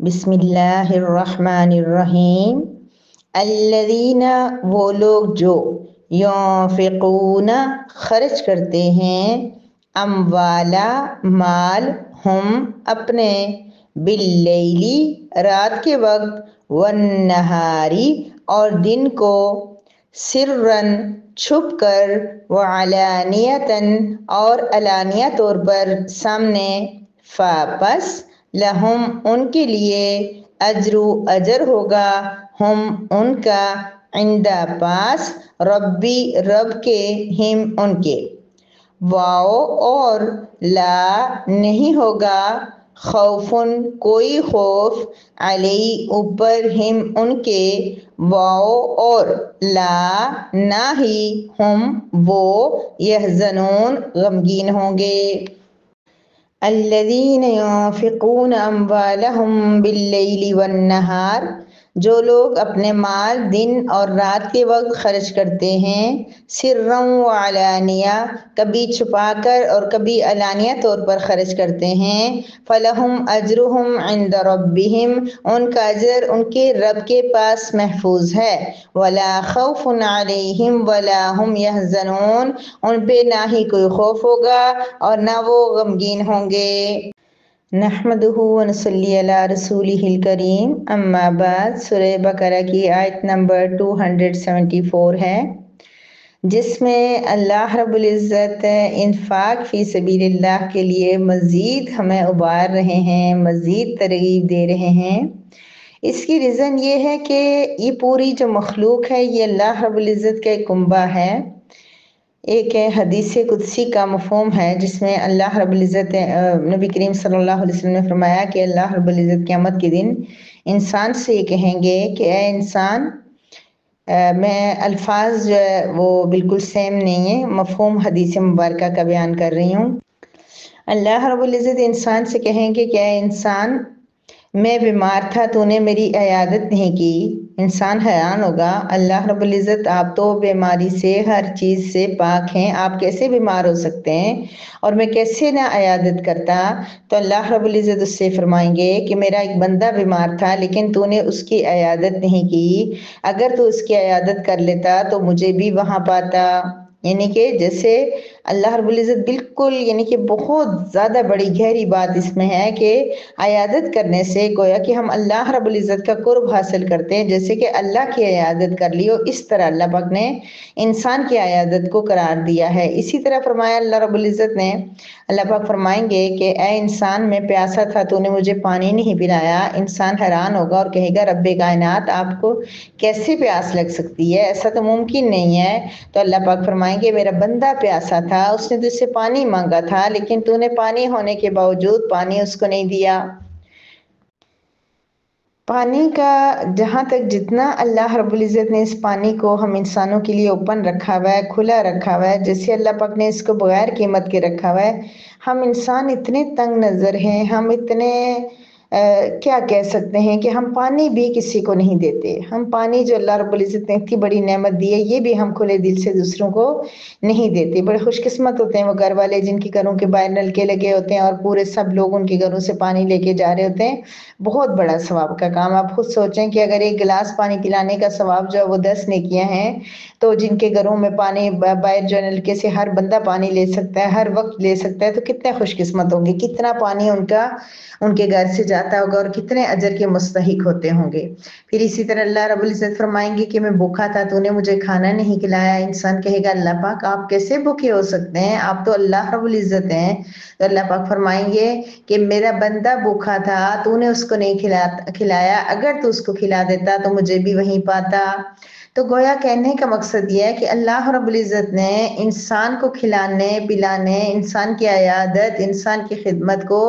بسم اللہ الرحمن الرحیم۔ الذین، وہ لوگ جو ينفقون خرچ کرتے ہیں، اموالا مال، ہم اپنے، باللیلی رات کے وقت، والنہاری اور دن کو، سرًا چھپ کر، وعلانیتاً اور علانیہ طور پر سامنے، پس لہم ان کے لیے، اجر ہوگا، ہم ان کا، عند پاس، ربی رب کے، ہم ان کے، واو اور لا نہیں ہوگا، خوفن کوئی خوف، علی اوپر، ہم ان کے، واو اور لا نہ ہی، ہم وہ، یحزنون غمگین ہوں گے۔ الذین ينفقون اموالهم باللیل والنہار، جو لوگ اپنے مال دن اور رات کے وقت خرچ کرتے ہیں، سرًا وعلانیہ، کبھی چھپا کر اور کبھی علانیہ طور پر خرچ کرتے ہیں، فلہم اجرہم عند ربہم، ان کا اجر ان کے رب کے پاس محفوظ ہے، ولا خوف علیہم ولا ہم یحزنون، ان پہ نہ ہی کوئی خوف ہوگا اور نہ وہ غمگین ہوں گے۔ نحمدہ ونصلی علی رسولہ الکریم، اما بعد، سورہ بقرہ کی آیت نمبر 274 ہے، جس میں اللہ رب العزت انفاق فی سبیل اللہ کے لیے مزید ہمیں ابار رہے ہیں، مزید ترغیب دے رہے ہیں۔ اس کی ریزن یہ ہے کہ یہ پوری جو مخلوق ہے، یہ اللہ رب العزت کا ایک کنبہ ہے، ایک حدیث قدسی کا مفہوم ہے، جس میں اللہ رب العزت، نبی کریم صلی اللہ علیہ وسلم نے فرمایا کہ اللہ رب العزت قیامت کے دن انسان سے یہ کہیں گے کہ اے انسان، میں الفاظ جو ہے وہ بالکل سیم نہیں ہیں، مفہوم حدیث مبارکہ کا بیان کر رہی ہوں۔ اللہ رب العزت انسان سے کہیں گے کہ اے انسان، میں بیمار تھا، تو نے میری عیادت نہیں کی۔ انسان حیران ہوگا، اللہ رب العزت آپ تو بیماری سے، ہر چیز سے پاک ہیں، آپ کیسے بیمار ہو سکتے ہیں اور میں کیسے نہ عیادت کرتا؟ تو اللہ رب العزت اس سے فرمائیں گے کہ میرا ایک بندہ بیمار تھا لیکن تو نے اس کی عیادت نہیں کی، اگر تو اس کی عیادت کر لیتا تو مجھے بھی وہاں پاتا۔ یعنی کہ جیسے اللہ رب العزت بالکل، یعنی کہ بہت زیادہ بڑی گہری بات اس میں ہے کہ عیادت کرنے سے گویا کہ ہم اللہ رب العزت کا قرب حاصل کرتے ہیں، جیسے کہ اللہ کی عیادت کر لی ہو، اس طرح اللہ پاک نے انسان کی عیادت کو قرار دیا ہے۔ اسی طرح فرمایا اللہ رب العزت نے، اللہ پاک فرمائیں گے کہ اے انسان، میں پیاسا تھا، تو نے مجھے پانی نہیں پلایا۔ انسان حیران ہوگا اور کہے گا رب کائنات، آپ کو کیسے پیاس لگ سکتی ہے؟ ایسا تو ممکن نہیں ہے۔ تو اللہ پاک فرمائیں گے میرا بندہ پیاسا تھا، اس نے تجھ سے پانی مانگا تھا، لیکن تو نے پانی ہونے کے باوجود پانی اس کو نہیں دیا۔ پانی کا جہاں تک جتنا اللہ رب العزت نے اس پانی کو ہم انسانوں کے لیے اوپن رکھا ہوا ہے، کھلا رکھا ہوا ہے، جیسے اللہ پاک نے اس کو بغیر قیمت کے رکھا ہوا ہے، ہم انسان اتنے تنگ نظر ہیں، ہم اتنے کیا کہہ سکتے ہیں کہ ہم پانی بھی کسی کو نہیں دیتے۔ ہم پانی جو اللہ رب العزت نے اتنی بڑی نعمت دی ہے، یہ بھی ہم کھلے دل سے دوسروں کو نہیں دیتے۔ بڑے خوش قسمت ہوتے ہیں وہ گھر والے جن کے گھروں کے باہر نلکے لگے ہوتے ہیں اور پورے سب لوگ ان کے گھروں سے پانی لے کے جا رہے ہوتے ہیں۔ بہت بڑا ثواب کا کام۔ آپ خود سوچیں کہ اگر ایک گلاس پانی پلانے کا ثواب جو ہے وہ 10 نیکیاں ہیں، تو جن کے گھروں میں پانی باہر جو نلکے سے ہر بندہ پانی لے سکتا ہے، ہر وقت لے سکتا ہے، تو کتنے خوش قسمت ہوں گے، کتنا پانی ان کے گھر سے جاتا ہوگا اور کتنے اجر کے مستحق ہوتے ہوں گے۔ پھر اسی طرح اللہ رب العزت فرمائیں گے کہ میں بھوکا تھا، تو نے مجھے کھانا نہیں کھلایا۔ انسان کہے گا اللہ پاک آپ کیسے بھوکے ہو سکتے ہیں، آپ تو اللہ رب العزت ہیں۔ تو اللہ پاک فرمائیں گے کہ میرا بندہ بھوکا تھا، تو نے اس کو نہیں کھلایا، اگر تو اس کو کھلا دیتا تو مجھے بھی وہیں پاتا۔ تو گویا کہنے کا مقصد یہ ہے کہ اللہ رب العزت نے انسان کو کھلانے پلانے، انسان کی عیادت، انسان کی خدمت کو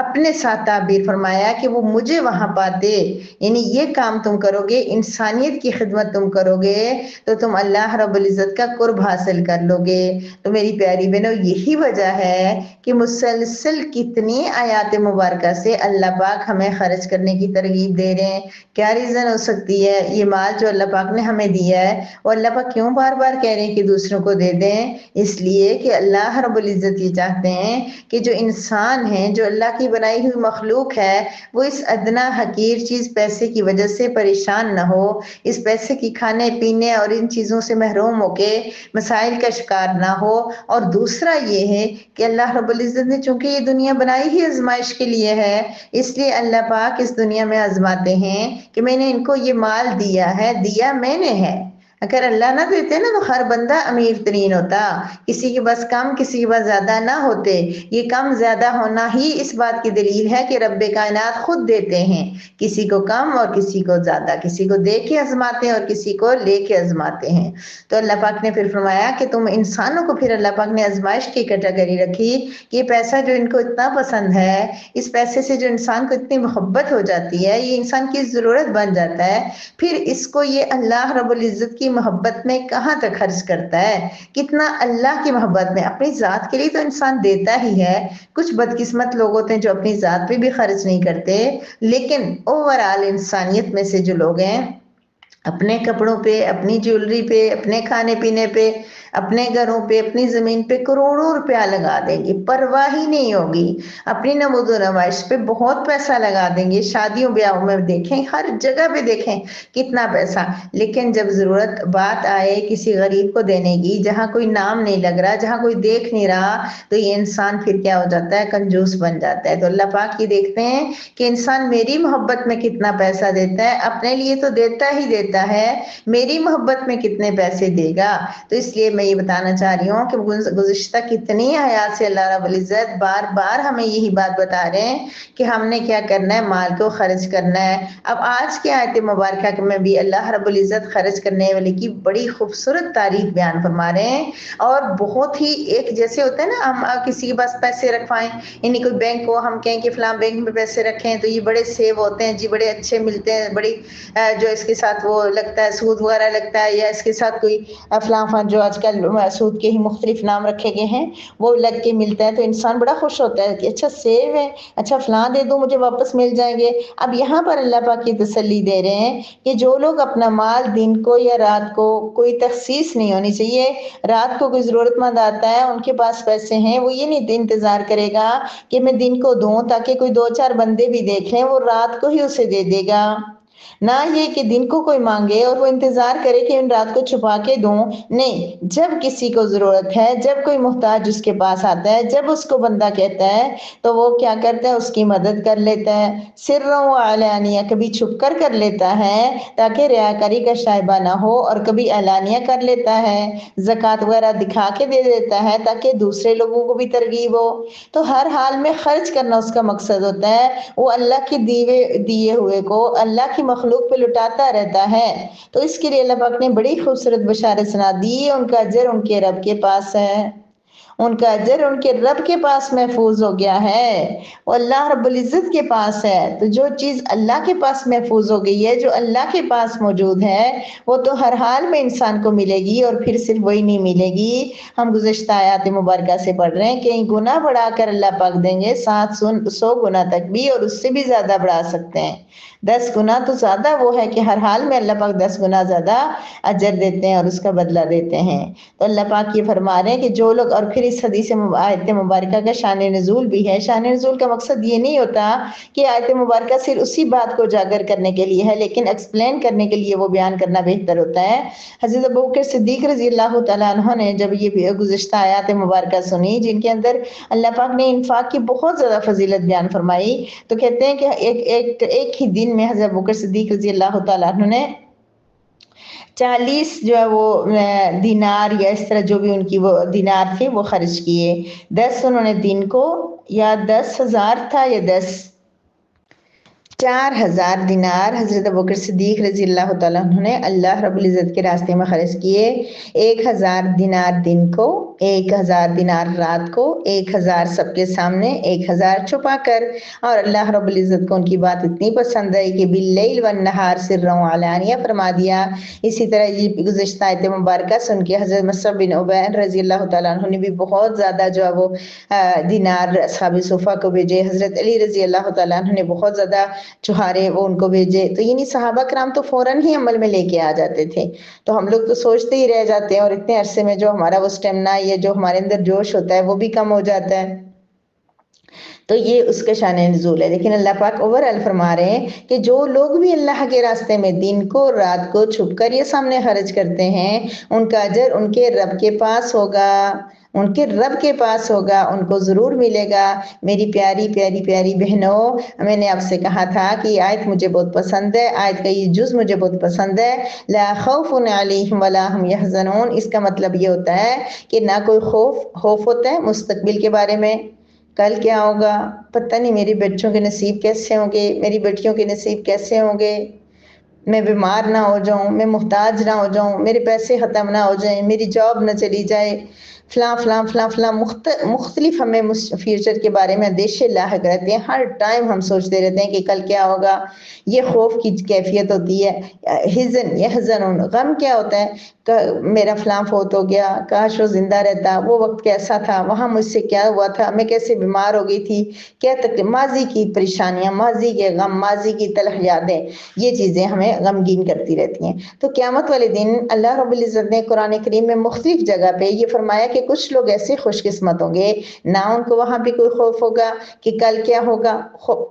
اپنے ساتھ تعبیر فرمایا کہ وہ مجھے وہاں پاتے۔ یعنی یہ کام تم کرو گے، انسانیت کی خدمت تم کرو گے، تو تم اللہ رب العزت کا قرب حاصل کر لو گے۔ تو میری پیاری بہنوں، یہی وجہ ہے کہ مسلسل کتنی آیات مبارکہ سے اللہ پاک ہمیں خرچ کرنے کی ترغیب دے رہے ہیں۔ کیا ریزن ہو سکتی ہے؟ یہ مال جو اللہ پاک نے ہمیں دیا ہے وہ اللہ پاک کیوں بار بار کہہ رہے ہیں کہ دوسروں کو دے دیں؟ اس لیے کہ اللہ رب العزت یہ چاہتے ہیں کہ جو انسان ہیں، جو اللہ کی بنائی ہوئی مخلوق ہے، وہ اس ادنا حقیر چیز پیسے کی وجہ سے پریشان نہ ہو، اس پیسے کی کھانے پینے اور ان چیزوں سے محروم ہو کے مسائل کا شکار نہ ہو۔ اور دوسرا یہ ہے کہ اللہ رب العزت نے چونکہ یہ دنیا بنائی ہی آزمائش کے لیے ہے، اس لیے اللہ پاک اس دنیا میں آزماتے ہیں کہ میں نے ان کو یہ مال دیا ہے، دیا میں نے ہے۔ اگر اللہ نہ دیتے نا تو ہر بندہ امیر ترین ہوتا، کسی کے پاس کم کسی کے پاس زیادہ نہ ہوتے۔ یہ کم زیادہ ہونا ہی اس بات کی دلیل ہے کہ رب کائنات خود دیتے ہیں، کسی کو کم اور کسی کو زیادہ، کسی کو دے کے آزماتے ہیں اور کسی کو لے کے آزماتے ہیں۔ تو اللہ پاک نے پھر فرمایا کہ تم انسانوں کو پھر اللہ پاک نے آزمائش کی کیٹیگری رکھی کہ یہ پیسہ جو ان کو اتنا پسند ہے، اس پیسے سے جو انسان کو اتنی محبت ہو جاتی ہے، یہ انسان کی ضرورت بن جاتا ہے، پھر اس کو یہ اللہ رب العزت کی محبت میں کہاں تک خرچ کرتا ہے، کتنا اللہ کی محبت میں۔ اپنی ذات کے لیے تو انسان دیتا ہی ہے، کچھ بدقسمت لوگ ہوتے ہیں جو اپنی ذات پہ بھی خرچ نہیں کرتے، لیکن اوورآل انسانیت میں سے جو لوگ ہیں اپنے کپڑوں پہ، اپنی جیولری پہ، اپنے کھانے پینے پہ، اپنے گھروں پہ، اپنی زمین پہ کروڑوں روپیہ لگا دیں گے، پرواہ ہی نہیں ہوگی۔ اپنی نمود و نمائش پہ بہت پیسہ لگا دیں گے، شادیوں بیاہوں میں دیکھیں، ہر جگہ پہ دیکھیں کتنا پیسہ، لیکن جب ضرورت بات آئے کسی غریب کو دینے کی، جہاں کوئی نام نہیں لگ رہا، جہاں کوئی دیکھ نہیں رہا، تو یہ انسان پھر کیا ہو جاتا ہے؟ کنجوس بن جاتا ہے۔ تو اللہ پاک یہ دیکھتے ہیں کہ انسان میری محبت میں کتنا پیسہ دیتا ہے، اپنے لیے تو دیتا ہی دیتا ہے، میری محبت میں کتنے پیسے دے گا۔ تو اس لیے میں یہ بتانا چاہ رہی ہوں کہ گزشتہ کتنی آیات سے اللہ رب العزت بار بار ہمیں یہی بات بتا رہے ہیں کہ ہم نے کیا کرنا ہے، مال کو خرچ کرنا ہے۔ اب آج کی آیت مبارکہ میں بھی اللہ رب العزت خرچ کرنے والے کی بڑی خوبصورت تعریف بیان فرما رہے ہیں، اور بہت ہی ایک جیسے ہوتا ہے نا، ہم کسی کے پاس پیسے رکھوائیں، یعنی کوئی بینک کو ہم کہیں کہ فلاں بینک میں پیسے رکھیں تو یہ بڑے سیو ہوتے ہیں جی، بڑے اچھے ملتے ہیں، بڑی جو اس کے ساتھ وہ لگتا ہے سود وغیرہ لگتا ہے، یا اس کے ساتھ کوئی فلاں جو آج کل سود کے ہی مختلف نام رکھے گئے ہیں وہ لگ کے ملتا ہے، تو انسان بڑا خوش ہوتا ہے کہ اچھا سیو ہے، اچھا فلاں دے دوں مجھے واپس مل جائیں گے۔ اب یہاں پر اللہ پاک کی تسلی دے رہے ہیں کہ جو لوگ اپنا مال دن کو یا رات کو، کوئی تخصیص نہیں ہونی چاہیے، رات کو کوئی ضرورت مند آتا ہے ان کے پاس پیسے ہیں، وہ یہ نہیں انتظار کرے گا کہ میں دن کو دوں تاکہ کوئی دو چار بندے بھی دیکھ لیں، وہ رات کو ہی اسے دے دے گا، نہ یہ کہ دن کو کوئی مانگے اور وہ انتظار کرے کہ ان رات کو چھپا کے دوں۔ نہیں، جب کسی کو ضرورت ہے، جب کوئی محتاج اس کے پاس آتا ہے، جب اس کو بندہ کہتا ہے تو وہ کیا کرتا ہے؟ اس کی مدد کر لیتا ہے، سرًا و علانیہ، کبھی چھپ کر لیتا ہے تاکہ ریاکاری کا شائبہ نہ ہو، اور کبھی اعلانیہ کر لیتا ہے، زکوٰۃ وغیرہ دکھا کے دے دیتا ہے تاکہ دوسرے لوگوں کو بھی ترغیب ہو۔ تو ہر حال میں خرچ کرنا اس کا مقصد ہوتا ہے، وہ اللہ کے دیے ہوئے کو اللہ کی مخلوق پہ لٹاتا رہتا ہے۔ تو اس کے لیے اللہ پاک نے بڑی خوبصورت بشارت سنا دی، ان کا اجر ان کے رب کے پاس ہے، ان کا اجر ان کے رب کے پاس محفوظ ہو گیا ہے، وہ اللہ رب العزت کے پاس ہے۔ تو جو چیز اللہ کے پاس محفوظ ہو گئی ہے، جو اللہ کے پاس موجود ہے، وہ تو ہر حال میں انسان کو ملے گی، اور پھر صرف وہی نہیں ملے گی۔ ہم گزشتہ آیات مبارکہ سے پڑھ رہے ہیں کہ گناہ بڑھا کر اللہ پاک دیں گے 700 گنا تک بھی، اور اس سے بھی زیادہ بڑھا سکتے ہیں۔ 10 گنا تو زیادہ وہ ہے کہ ہر حال میں اللہ پاک 10 گنا زیادہ اجر دیتے ہیں اور اس کا بدلہ دیتے ہیں۔ تو اللہ پاک یہ فرما رہے ہیں کہ جو لوگ، اور پھر اس حدیث آیت مبارکہ کا شان نزول بھی ہے۔ شان نزول کا مقصد یہ نہیں ہوتا کہ آیت مبارکہ صرف اسی بات کو اجاگر کرنے کے لیے ہے، لیکن ایکسپلین کرنے کے لیے وہ بیان کرنا بہتر ہوتا ہے۔ حضرت ابوبکر صدیق رضی اللہ تعالیٰ عنہ نے جب یہ گزشتہ آیات مبارکہ سنی، جن کے اندر اللہ پاک نے انفاق کی بہت زیادہ فضیلت بیان فرمائی، تو کہتے ہیں کہ ایک ہی دن میں حضرت ابوبکر صدیق رضی اللہ تعالیٰ عنہ نے 40 جو ہے وہ دینار، یا اس طرح جو بھی ان کی وہ دینار تھے وہ خرچ کیے۔ 10 انہوں نے دن کو، یا 10,000 تھا، یا 4,000 دینار حضرت ابوبکر صدیق رضی اللہ تعالیٰ عنہ نے اللہ رب العزت کے راستے میں خرچ کیے۔ 1,000 دینار دن کو، 1,000 دینار رات کو، 1,000 سب کے سامنے، 1,000 چھپا کر، اور اللہ رب العزت کو ان کی بات اتنی پسند آئی کہ باللیل والنہار سرًا وعلانیہ فرما دیا۔ اسی طرح یہ گزشتہ آیت مبارکہ سن کے حضرت مصعب بن عمیر رضی اللہ تعالیٰ عنہ نے بھی بہت زیادہ جو ہے وہ دینار اصحاب صفہ کو بھیجے۔ حضرت علی رضی اللہ تعالیٰ عنہ نے بہت زیادہ چوہارے وہ ان کو بھیجے، تو یعنی صحابہ کرام تو فوراً ہی عمل میں لے کے آ جاتے تھے. تو ہم لوگ تو سوچتے ہی رہ جاتے ہیں، اور اتنے عرصے میں جو ہمارا وہ اسٹیمنا، یہ جو ہمارے اندر جوش ہوتا ہے وہ بھی کم ہو جاتا ہے. تو یہ اس کے شان نزول ہے. لیکن اللہ پاک اوور آل فرما رہے ہیں کہ جو لوگ بھی اللہ کے راستے میں دن کو اور رات کو چھپ کر یہ سامنے خرچ کرتے ہیں، ان کا اجر ان کے رب کے پاس ہوگا، ان کے رب کے پاس ہوگا، ان کو ضرور ملے گا. میری پیاری پیاری پیاری بہنوں، میں نے آپ سے کہا تھا کہ یہ آیت مجھے بہت پسند ہے، آیت کا یہ جز مجھے بہت پسند ہے. لا خوف علیہم ولا هم یحزنون، اس کا مطلب یہ ہوتا ہے کہ نہ کوئی خوف ہوتا ہے مستقبل کے بارے میں، کل کیا ہوگا پتہ نہیں، میری بچوں کے نصیب کیسے ہوں گے، میری بیٹیوں کے نصیب کیسے ہوں گے، میں بیمار نہ ہو جاؤں، میں محتاج نہ ہو جاؤں، میرے پیسے ختم نہ ہو جائیں، میری جاب نہ چلی جائے، فلاں فلاں فلاں فلاں مختلف ہمیں فیوچر کے بارے میں اندیشے لاحق رہتے ہیں. ہر ٹائم ہم سوچتے رہتے ہیں کہ کل کیا ہوگا. یہ خوف کی کیفیت ہوتی ہے. حزن یحزنون، غم کیا ہوتا ہے، میرا فلاں فوت ہو گیا، کاش وہ زندہ رہتا، وہ وقت کیسا تھا، وہاں مجھ سے کیا ہوا تھا، میں کیسے بیمار ہو گئی تھی، کیا تکلیف، ماضی کی پریشانیاں، ماضی کے غم، ماضی کی تلخ یادیں، یہ چیزیں ہمیں غمگین کرتی رہتی ہیں. تو قیامت والے دن اللہ رب العزت نے قرآن کریم میں مختلف جگہ پہ یہ فرمایا کہ کچھ لوگ ایسے خوش قسمت ہوں گے، نہ ان کو وہاں پہ کوئی خوف ہوگا کہ کل کیا ہوگا.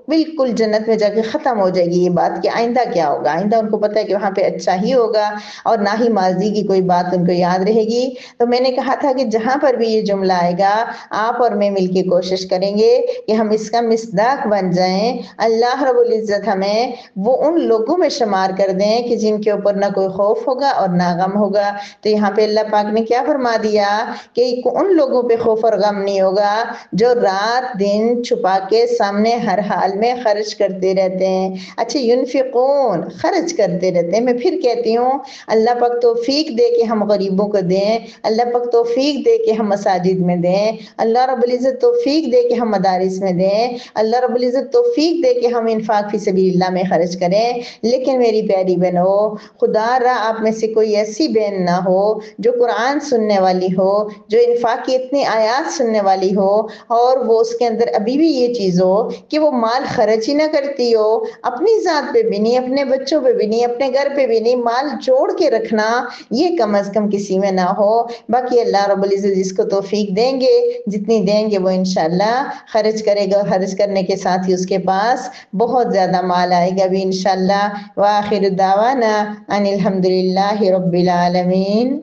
بالکل جنت میں جا کے ختم ہو جائے گی یہ بات کہ آئندہ کیا ہوگا. آئندہ ان کو پتہ ہے کہ وہاں پہ اچھا ہی ہوگا، اور نہ ہی ماضی کی کوئی بات ان کو یاد رہے گی. تو میں نے کہا تھا کہ جہاں پر بھی یہ جملہ آئے گا، آپ اور میں مل کے کوشش کریں گے کہ ہم اس کا مصداق بن جائیں. اللہ رب العزت ہمیں وہ ان لوگوں میں شمار کر دیں کہ جن کے اوپر نہ کوئی خوف ہوگا اور نہ غم ہوگا. تو یہاں پہ اللہ پاک نے کیا فرما دیا کہ ان لوگوں پہ خوف اور غم نہیں ہوگا جو رات دن چھپا کے سامنے ہر حال میں خرچ کرتے رہتے ہیں. اچھا، ینفقون، خرچ کرتے رہتے ہیں. میں پھر کہتی ہوں، اللہ پاک توفیق دے کہ ہم غریبوں کو دیں، اللہ پاک توفیق دے کہ ہم مساجد میں دیں، اللہ رب العزت توفیق دے کہ ہم مدارس میں دیں، اللہ رب العزت توفیق دے کہ ہم انفاق فی سبیل اللہ میں خرچ کریں. لیکن میری پیاری بہنوں، خدا را آپ میں سے کوئی ایسی بہن نہ ہو جو قرآن سننے والی ہو، جو انفاق کی اتنی آیات سننے والی ہو، اور وہ اس کے اندر ابھی بھی یہ چیز ہو کہ وہ مال خرچ ہی نہ کرتی ہو، اپنی ذات پہ بھی نہیں، اپنے بچوں پہ بھی نہیں، اپنے گھر پہ بھی نہیں، مال جوڑ کے رکھنا یہ کم از کم کسی میں نہ ہو. باقی اللہ رب العزت جس کو توفیق دیں گے، جتنی دیں گے وہ انشاءاللہ خرچ کرے گا، اور خرچ کرنے کے ساتھ ہی اس کے پاس بہت زیادہ مال آئے گا بھی انشاءاللہ. وآخر دعوانا ان الحمدللہ رب العالمین.